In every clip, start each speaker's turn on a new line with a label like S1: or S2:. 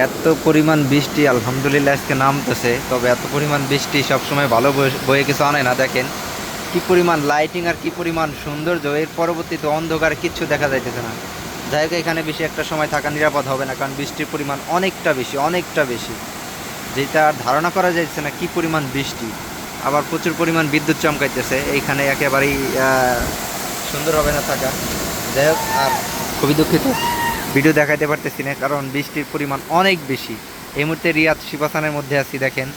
S1: এত পরিমাণ বৃষ্টি আলহামদুলিল্লাহ আজকে নামতেছে, তবে এত পরিমাণ বৃষ্টি সবসময় ভালো বয়ে কিছু আনে না। দেখেন কি পরিমাণ লাইটিং আর কি পরিমাণ সৌন্দর্য, এর পরবর্তীতে অন্ধকার কিচ্ছু দেখা যাইতেছে না। যাই হোক, এখানে বেশি একটা সময় থাকা নিরাপদ হবে না, কারণ বৃষ্টির পরিমাণ অনেকটা বেশি, অনেকটা বেশি, যেটা ধারণা করা যাচ্ছে না কি পরিমাণ বৃষ্টি। আবার প্রচুর পরিমাণ বিদ্যুৎ চমকাইতেছে, এইখানে একেবারেই সুন্দর হবে না থাকা। যাই হোক, আর খুবই দুঃখিত ভিডিও দেখাইতে পারতেছি না, কারণ বৃষ্টির পরিমাণ অনেক বেশি। এই মুহূর্তে রিয়াদ শিবাসানের মধ্যে আছি, দেখেন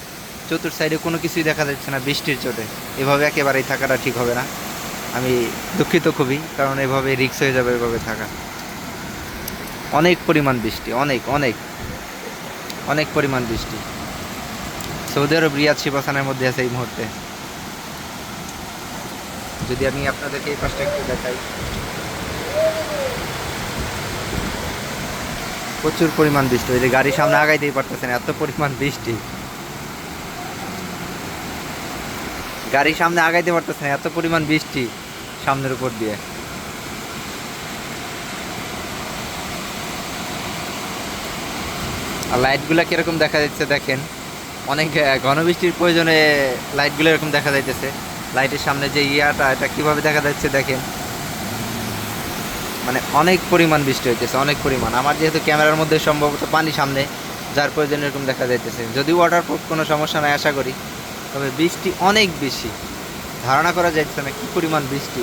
S1: চতুর সাইডে কোনো কিছুই দেখা যাচ্ছে না বৃষ্টির চোটে। এভাবে একেবারেই থাকাটা ঠিক হবে না, আমি দুঃখিত খুবই, কারণ এভাবে রিস্ক হয়ে যাবে এভাবে থাকা। অনেক পরিমাণ বৃষ্টি, অনেক অনেক অনেক পরিমাণ বৃষ্টি। সৌদি আরব রিয়াদ শিবাসানের মধ্যে আছে এই মুহূর্তে। যদি আমি আপনাদেরকে এই পাশটা একটু দেখাই, প্রচুর পরিমাণ বৃষ্টি, ওই যে গাড়ির সামনে আগাইতেই পারতেছে না, এত পরিমাণ বৃষ্টি। গাড়ির সামনে আগাইতে পারতেছে না, এত পরিমাণ বৃষ্টি সামনের উপর দিয়ে। আর লাইটগুলো কিরকম দেখা যাচ্ছে দেখেন, অনেক ঘন বৃষ্টির প্রয়োজনে লাইটগুলো এরকম দেখা যাইতেছে। লাইটের সামনে যে ইয়াটা, এটা কিভাবে দেখা যাচ্ছে দেখেন, মানে অনেক পরিমাণ বৃষ্টি হইতেছে, অনেক পরিমাণ। আমার যেহেতু ক্যামেরার মধ্যে সম্ভবত পানি সামনে, যার প্রয়োজন এরকম দেখা যাইতেছে। যদিও ওয়াটারপ্রুফ কোনো সমস্যা নাই আশা করি, তবে বৃষ্টি অনেক বেশি, ধারণা করা যাচ্ছে না কি পরিমাণ বৃষ্টি।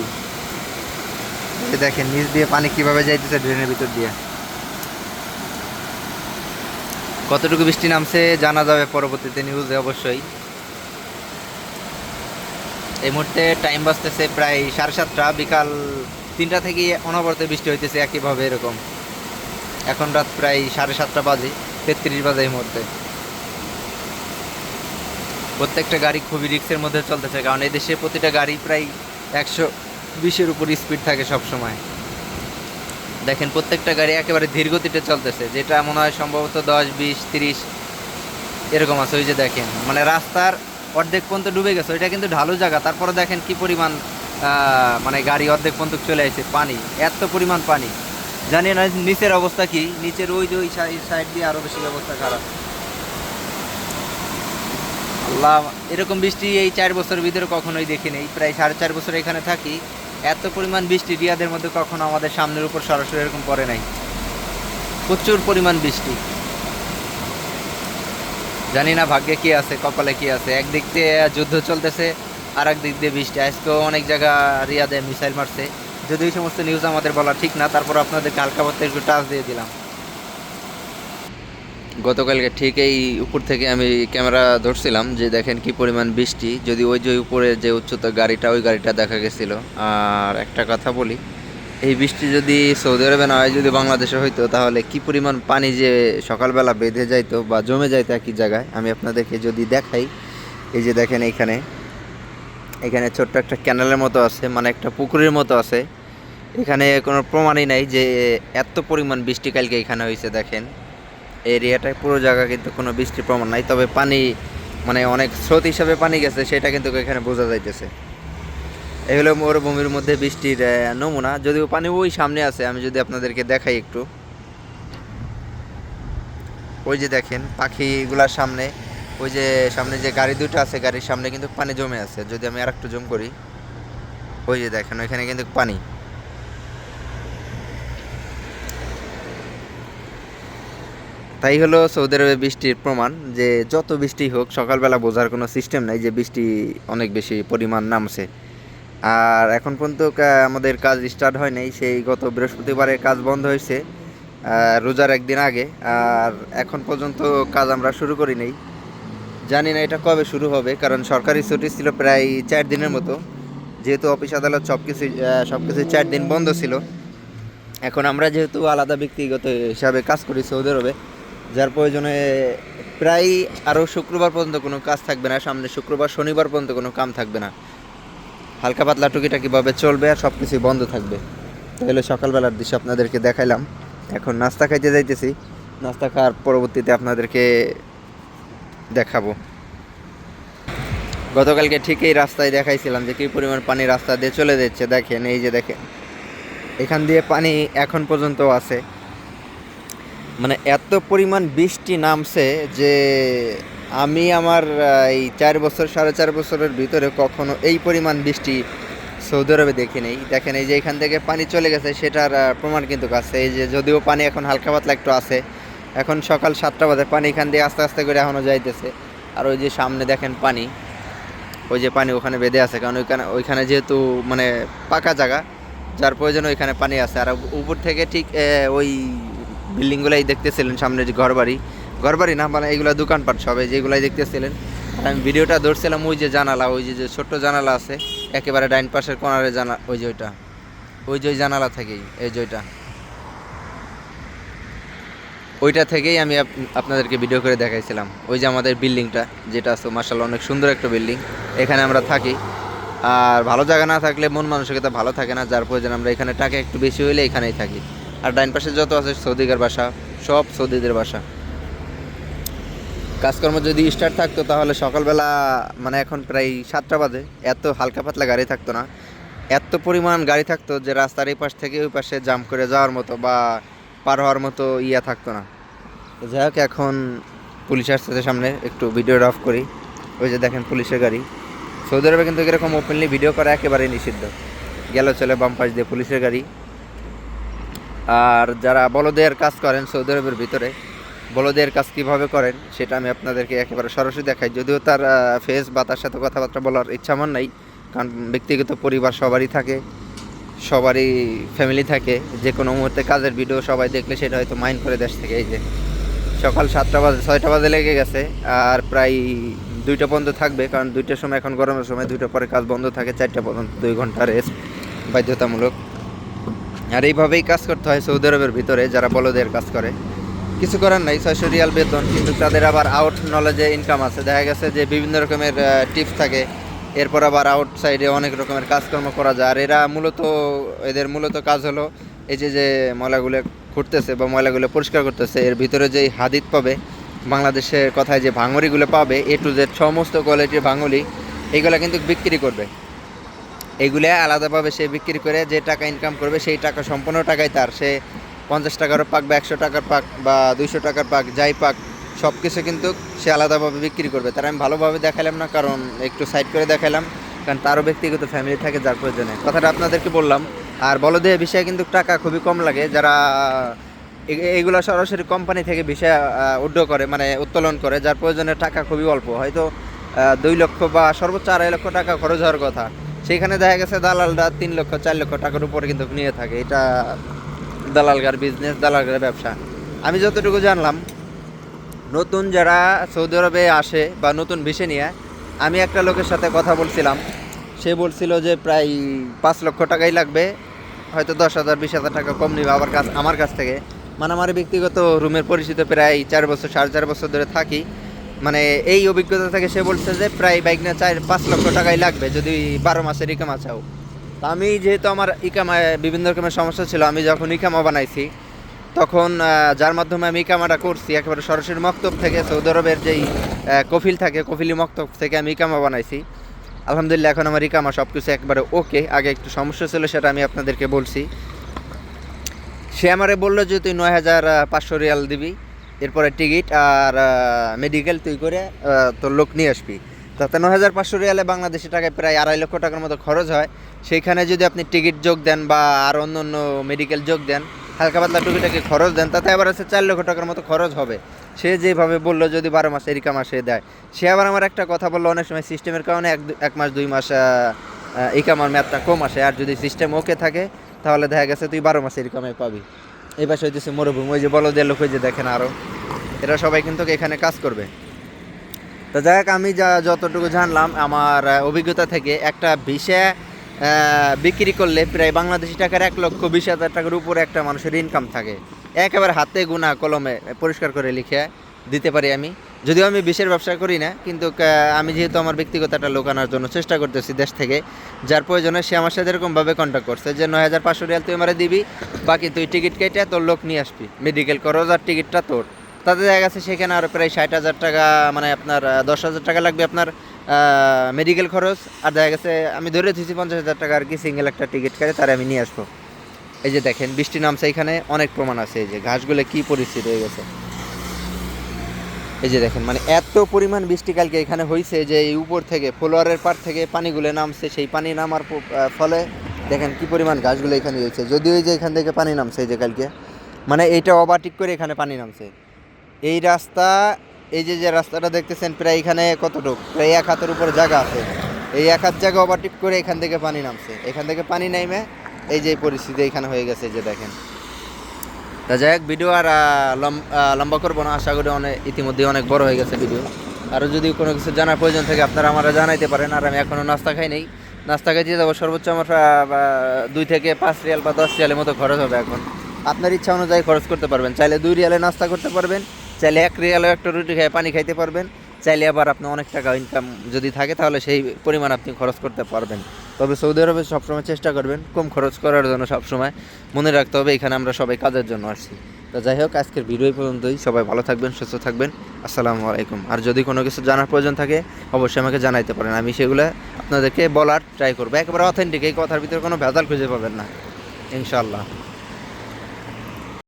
S1: দেখেন নিচ দিয়ে পানি কিভাবে যাইতেছে ড্রেনের ভিতর দিয়ে। কতটুকু বৃষ্টি নামছে জানা যাবে পরবর্তীতে নিউজে অবশ্যই। এই মুহূর্তে টাইম বাজতেছে প্রায় 7:30, বিকাল 3টা থেকে অনবরত বৃষ্টি হইতেছে একইভাবে এরকম। এখন রাত প্রায় 7:30 বাজে, 33 বাজে এই মুহূর্তে। প্রত্যেকটা গাড়ি খুবই রিস্কের মধ্যে চলতেছে, কারণ এই দেশে প্রতিটা গাড়ি প্রায় 120-এর উপর স্পিড থাকে সব সময়। দেখেন প্রত্যেকটা গাড়ি একেবারে ধীর গতিতে চলতেছে, যেটা মনে হয় সম্ভবত 10, 20, 30 এরকম আছে। ওই যে দেখেন, মানে রাস্তার অর্ধেক পর্যন্ত ডুবে গেছে, ওইটা কিন্তু ঢালু জায়গা, তারপরে দেখেন কি পরিমাণ মানে গাড়ি অর্ধেক পর্যন্ত চলে আসছে, পানি, এত পরিমাণ পানি। জানি না নিচের অবস্থা কি, নিচের ওই যে ওই সাইড দিয়ে আরও বেশি অবস্থা খারাপ। আল্লাহ, এরকম বৃষ্টি এই 4 বছর ভিতরে কখনোই দেখিনি। প্রায় 4.5 বছর এখানে থাকি, এত পরিমাণ বৃষ্টি রিয়াদের মধ্যে কখনো আমাদের সামনের উপর সরাসরি এরকম পড়ে নাই। প্রচুর পরিমাণ বৃষ্টি, জানি না ভাগ্যে কি আছে, কপালে কি আছে। একদিক দিয়ে যুদ্ধ চলতেছে, আর এক দিক দিয়ে বৃষ্টি। আজকেও অনেক জায়গা রিয়াদে মিসাইল মারছে, যদি এই সমস্ত নিউজ আমাদের বলা ঠিক না, তারপর আপনাদেরকে হালকা পথে একটু টাচ দিয়ে দিলাম। গতকালকে ঠিক এই উপর থেকে আমি ক্যামেরা ধরছিলাম, যে দেখেন কি পরিমাণ বৃষ্টি। যদি ওই যে উপরে যে উচ্চতা গাড়িটা, ওই গাড়িটা দেখা গেছিল। আর একটা কথা বলি, এই বৃষ্টি যদি সৌদি আরবে না হয়, যদি বাংলাদেশে হইতো, তাহলে কি পরিমাণ পানি যে সকালবেলা বেঁধে যাইতো বা জমে যাইতো একই জায়গায়। আমি আপনাদেরকে যদি দেখাই, এই যে দেখেন এখানে, এখানে ছোট্ট একটা ক্যানেলের মতো আছে, মানে একটা পুকুরের মতো আছে। এখানে কোনো প্রমাণই নাই যে এত পরিমাণ বৃষ্টি কালকে এখানে হয়েছে। দেখেন এরিয়াটায় পুরো জায়গা কিন্তু কোনো বৃষ্টির প্রমাণ নাই, তবে পানি মানে অনেক স্রোত হিসাবে পানি গেছে, সেটা কিন্তু এখানে বোঝা যাইতেছে। এই হলো মরুভূমির মধ্যে বৃষ্টির নমুনা। যদিও পানি ওই সামনে আছে, আমি যদি আপনাদেরকে দেখাই একটু, ওই যে দেখেন পাখিগুলার সামনে, ওই যে সামনে যে গাড়ি দুটো আছে, গাড়ির সামনে কিন্তু পানি জমে আছে। যদি আমি আর একটু জুম করি, ওই যে দেখেন ওইখানে কিন্তু পানি। তাই হলো সৌদি আরবে বৃষ্টির প্রমাণ, যে যত বৃষ্টি হোক সকালবেলা বোঝার কোনো সিস্টেম নাই যে বৃষ্টি অনেক বেশি পরিমাণ নামছে। আর এখন পর্যন্ত আমাদের কাজ স্টার্ট হয় নাই, সেই গত বৃহস্পতিবারে কাজ বন্ধ হয়েছে, রোজার একদিন আগে। আর এখন পর্যন্ত কাজ আমরা শুরু করি নাই, জানি না এটা কবে শুরু হবে, কারণ সরকারি ছুটি ছিল প্রায় 4 দিনের মতো। যেহেতু অফিস আদালত সব কিছু 4 দিন বন্ধ ছিল। এখন আমরা যেহেতু আলাদা ব্যক্তিগত হিসাবে কাজ করি সৌদি আরবে, যার প্রয়োজনে প্রায় আরও শুক্রবার পর্যন্ত কোনো কাজ থাকবে না, সামনে শুক্রবার শনিবার পর্যন্ত কোনো কাম থাকবে না, হালকা পাতলা টুকিটাকিভাবে চলবে, আর সব কিছুই বন্ধ থাকবে। তাহলে সকালবেলার দৃশ্য আপনাদেরকে দেখাইলাম। এখন নাস্তা খাইতে যাইতেছি, নাস্তা খাওয়ার পরবর্তীতে আপনাদেরকে দেখাবো। গতকালকে ঠিক এই রাস্তায় দেখাইছিলাম যে কী পরিমাণ পানি রাস্তা দিয়ে চলে যাচ্ছে। দেখেন এই যে দেখেন, এখান দিয়ে পানি এখন পর্যন্ত আছে। মানে এত পরিমাণ বৃষ্টি নামছে যে আমি আমার এই 4 বছর 4.5 বছরের ভিতরে কখনো এই পরিমাণ বৃষ্টি সৌদি আরবে দেখি নেই। দেখেন এই যে এখান থেকে পানি চলে গেছে, সেটার প্রমাণ কিন্তু আছে। এই যে যদিও পানি এখন হালকা পাতলা একটু আছে, এখন সকাল 7টা বাজে, পানি এখান দিয়ে আস্তে আস্তে করে এখনও যাইতেছে। আর ওই যে সামনে দেখেন পানি, ওই যে পানি ওখানে বেঁধে আছে, কারণ ওইখানে যেহেতু মানে পাকা জায়গা, যার প্রয়োজন ওইখানে পানি আছে। আর উপর থেকে ঠিক ওই বিল্ডিংগুলাই দেখতেছিলেন, সামনে যে ঘরবাড়ি না মানে এইগুলো দোকানপাট সবে যেগুলাই দেখতেছিলেন। আর আমি ভিডিওটা ধরছিলাম ওই যে জানালা, ওই যে ছোট্ট জানালা আছে একেবারে ডাইন পাশের কোনারে ওই যে ওই যে ওই জানালা থেকেই, এই যে ওইটা থেকেই আমি আপনাদেরকে ভিডিও করে দেখাইছিলাম। ওই যে আমাদের বিল্ডিংটা যেটা আছে, মাশাআল্লাহ অনেক সুন্দর একটা বিল্ডিং, এখানে আমরা থাকি। আর ভালো জায়গা না থাকলে মন মানসিকতা ভালো থাকে না, যার প্রয়োজন আমরা এখানে টাকা একটু বেশি হইলে এখানেই থাকি। আর ডাইন পাশে যত আছে সৌদিদের বাসা, সব সৌদিদের বাসা। কাজকর্ম যদি স্টার্ট থাকতো তাহলে সকালবেলা মানে এখন প্রায় 7টা বাজে, এত হালকা পাতলা গাড়ি থাকতো না, এত পরিমাণ গাড়ি থাকতো যে রাস্তার এই পাশ থেকে ওই পাশে জাম্প করে যাওয়ার মতো বা পার হওয়ার মতো থাকতো না। তো যাই হোক, এখন পুলিশ আসছে সামনে, একটু ভিডিওটা অফ করি। ওই যে দেখেন পুলিশের গাড়ি। সৌদি আরবে কিন্তু এরকম ওপেনলি ভিডিও করা একেবারেই নিষিদ্ধ। গেল চলে বাম পাশ দিয়ে পুলিশের গাড়ি। আর যারা বলদের কাজ করেন সৌদি আরবের ভিতরে, বলদের কাজ কীভাবে করেন সেটা আমি আপনাদেরকে একেবারে সরাসরি দেখাই। যদিও তার ফেস বা তার সাথে কথাবার্তা বলার ইচ্ছা আমার নাই, কারণ ব্যক্তিগত পরিবার সবারই থাকে, সবারই ফ্যামিলি থাকে। যে কোনো মুহূর্তে কাজের ভিডিও সবাই দেখলে সেটা হয়তো মাইন্ড করে দেশ থেকে। এই যে সকাল 7টা বাজে, 6টা বাজে লেগে গেছে, আর প্রায় 2টা পর্যন্ত থাকবে, কারণ 2টার সময় এখন গরমের সময়, 2টা পরে কাজ বন্ধ থাকে, 4টা পর্যন্ত 2 ঘন্টা রেস্ট বাধ্যতামূলক। আর এইভাবেই কাজ করতে হয় সৌদি আরবের ভিতরে যারা বলদের কাজ করে। কিছু করার নাই, 600 রিয়াল বেতন, কিন্তু তাদের আবার আউট নলেজে ইনকাম আছে। দেখা গেছে যে বিভিন্ন রকমের টিপস থাকে, এরপর আবার আউটসাইডে অনেক রকমের কাজকর্ম করা যায়। আর এদের মূলত কাজ হলো এই যে ময়লাগুলো ঘুরতেছে বা ময়লাগুলো পরিষ্কার করতেছে, এর ভিতরে যেই হাদিদ পাবে, বাংলাদেশের কথায় যে ভাঙড়িগুলো পাবে, A to Z সমস্ত কোয়ালিটির ভাঙড়ি, এইগুলো কিন্তু বিক্রি করবে। এইগুলো আলাদাভাবে সে বিক্রি করে যে টাকা ইনকাম করবে, সেই টাকা সম্পূর্ণ টাকাই তার। সে 50 টাকারও পাক বা 100 টাকার পাক বা 200 টাকার পাক, যাই পাক, সব কিছু কিন্তু সে আলাদাভাবে বিক্রি করবে। তার আমি ভালোভাবে দেখালাম না, কারণ একটু সাইড করে দেখালাম, কারণ তারও ব্যক্তিগত ফ্যামিলি থাকে, যার প্রয়োজনে কথাটা আপনাদেরকে বললাম। আর বলদের বিষয়ে কিন্তু টাকা খুবই কম লাগে। যারা এগুলো সরাসরি কোম্পানি থেকে বিষয় উড্ড করে, মানে উত্তোলন করে, যার প্রয়োজনে টাকা খুবই অল্প, হয়তো 2 লক্ষ বা সর্বোচ্চ 2.5 লক্ষ টাকা খরচ হওয়ার কথা, সেইখানে দেখা গেছে দালালরা 3 লক্ষ 4 লক্ষ টাকার উপরে কিন্তু নিয়ে থাকে। এটা দালালগার বিজনেস, দালালগার ব্যবসা। আমি যতটুকু জানলাম, নতুন যারা সৌদি আরবে আসে বা নতুন ভিসা নিয়ে, আমি একটা লোকের সাথে কথা বলছিলাম, সে বলছিল যে প্রায় 5 লক্ষ টাকাই লাগবে, হয়তো 10,000 20,000 টাকা কম নিবে আমার কাছ থেকে। মানে আমার ব্যক্তিগত রুমের পরিচিত প্রায় 4 বছর 4.5 বছর ধরে থাকি, মানে এই অভিজ্ঞতা থেকে সে বলছে যে প্রায় বাইক না 4-5 লক্ষ টাকাই লাগবে যদি 12 মাসের ইকামা চাও। তো আমি যেহেতু আমার ইকামায় বিভিন্ন রকমের সমস্যা ছিল, আমি যখন ইকামা বানাইছি তখন যার মাধ্যমে আমি ইকামাটা করছি, একেবারে সরাসরি মক্তব থেকে, সৌদি আরবের যেই কফিল থাকে, কফিলি মক্তব থেকে আমি ইকামা বানাইছি। আলহামদুলিল্লাহ এখন আমার ইকামা সব কিছু একবারে ওকে। আগে একটু সমস্যা ছিল, সেটা আমি আপনাদেরকে বলছি। সে আমারে বললো যে তুই 9,500 রিয়াল দিবি, এরপরে টিকিট আর মেডিকেল তুই করে তোর লোক নিয়ে আসবি। তাতে 9,500 রিয়ালে বাংলাদেশি টাকায় প্রায় 2.5 লক্ষ টাকার মতো খরচ হয়। সেইখানে যদি আপনি টিকিট যোগ দেন বা আর অন্য মেডিকেল যোগ দেন, হালকা পাতলা টুকিটাকি খরচ দেন, তাতে আবার আছে 4 লক্ষ টাকার মতো খরচ হবে। সে যেভাবে বললো যদি 12 মাসে ইকামা সে দেয়। সে আবার আমার একটা কথা বললো, অনেক সময় সিস্টেমের কারণে 1 মাস 2 মাস ইকামার মেয়াদটা কম আসে, আর যদি সিস্টেম ওকে থাকে তাহলে দেখা গেছে তুই 12 মাসের ইকামাই পাবি। এই পাশে হইতেছে মরুভূমি, ওই যে বলদের লোক, ওই যে দেখেন আরও, এরা সবাই কিন্তু এখানে কাজ করবে। তো যাই হোক, আমি যতটুকু জানলাম আমার অভিজ্ঞতা থেকে, একটা ভিসা বিক্রি করলে প্রায় বাংলাদেশি টাকার 1,20,000 টাকার উপরে একটা মানুষের ইনকাম থাকে। একেবারে হাতে গোনা কলমে পরিষ্কার করে লিখে দিতে পারি আমি। যদিও আমি বিশের ব্যবসা করি না, কিন্তু আমি যেহেতু আমার ব্যক্তিগত একটা লোক আনার জন্য চেষ্টা করতেছি দেশ থেকে, যার প্রয়োজনে সে আমার সাথে এরকমভাবে কন্ট্যাক্ট করছে যে 9,500 রিয়াল তুই আমারে দিবি, বাকি তুই টিকিট কেটে তোর লোক নিয়ে আসবি, মেডিকেল খরচ আর টিকিটটা তোর। তাতে দেখা গেছে সেখানে আরও প্রায় 60,000 টাকা, মানে আপনার 10,000 টাকা লাগবে আপনার মেডিকেল খরচ। আর দেখা গেছে আমি ধরে দিয়েছি 50,000 টাকা আর কি, সিঙ্গেল একটা টিকিট কেটে তারা আমি নিয়ে আসবো। এই যে দেখেন বৃষ্টি নামছে, এখানে অনেক প্রমাণ আছে। এই যে ঘাসগুলো কি পরিস্থিতি হয়ে গেছে, এই যে দেখেন মানে এত পরিমাণ বৃষ্টি কালকে এখানে হয়েছে যে এই উপর থেকে ফ্লোয়ারের পার থেকে পানিগুলো নামছে। সেই পানি নামার ফলে দেখেন কি পরিমাণ ঘাসগুলো এখানে হয়েছে। যদিও এই যে এখান থেকে পানি নামছে এই যে কালকে, মানে এইটা ওভারটেক করে এখানে পানি নামছে। এই রাস্তা, এই যে যে রাস্তাটা দেখতেছেন প্রায় এখানে কতটুকু, প্রায় 1 হাতের উপরে জায়গা আছে। এই 1 হাত জায়গা ওভারটেক করে এখান থেকে পানি নামছে। এখান থেকে পানি নেমে এই যে পরিস্থিতি এখানে হয়ে গেছে, এই যে দেখেন। তা যাই হোক, ভিডিও আর লম্বা করবো না, আশা করি ইতিমধ্যে অনেক বড় হয়ে গেছে ভিডিও। আরও যদি কোনো কিছু জানার প্রয়োজন থাকে আপনারা আমরা জানাইতে পারেন। আর আমি এখনও নাস্তা খাই নেই, নাস্তা খাইতে যাবো। সর্বোচ্চ আমার 2 থেকে 5 রিয়াল বা 10 রিয়ালের মতো খরচ হবে। এখন আপনার ইচ্ছা অনুযায়ী খরচ করতে পারবেন। চাইলে 2 রিয়ালে নাস্তা করতে পারবেন, চাইলে 1 রিয়ালে একটা রুটি খেয়ে পানি খাইতে পারবেন, চাইলে আবার আপনি অনেক টাকা ইনকাম যদি থাকে তাহলে সেই পরিমাণ আপনি খরচ করতে পারবেন। তবে সৌদি আরবে সবসময় চেষ্টা করবেন কম খরচ করার জন্য। সবসময় মনে রাখতে হবে এখানে আমরা সবাই কাজের জন্য আসছি। তো যাই হোক, আজকের ভিডিও পর্যন্তই। সবাই ভালো থাকবেন, সুস্থ থাকবেন। আসসালামু আলাইকুম। আর যদি কোনো কিছু জানার প্রয়োজন থাকে অবশ্যই আমাকে জানাইতে পারেন, আমি সেগুলো আপনাদেরকে বলার ট্রাই করবো। একেবারে অথেন্টিক, এই কথার ভিতরে কোনো ভেজাল খুঁজে পাবেন না ইনশাআল্লাহ।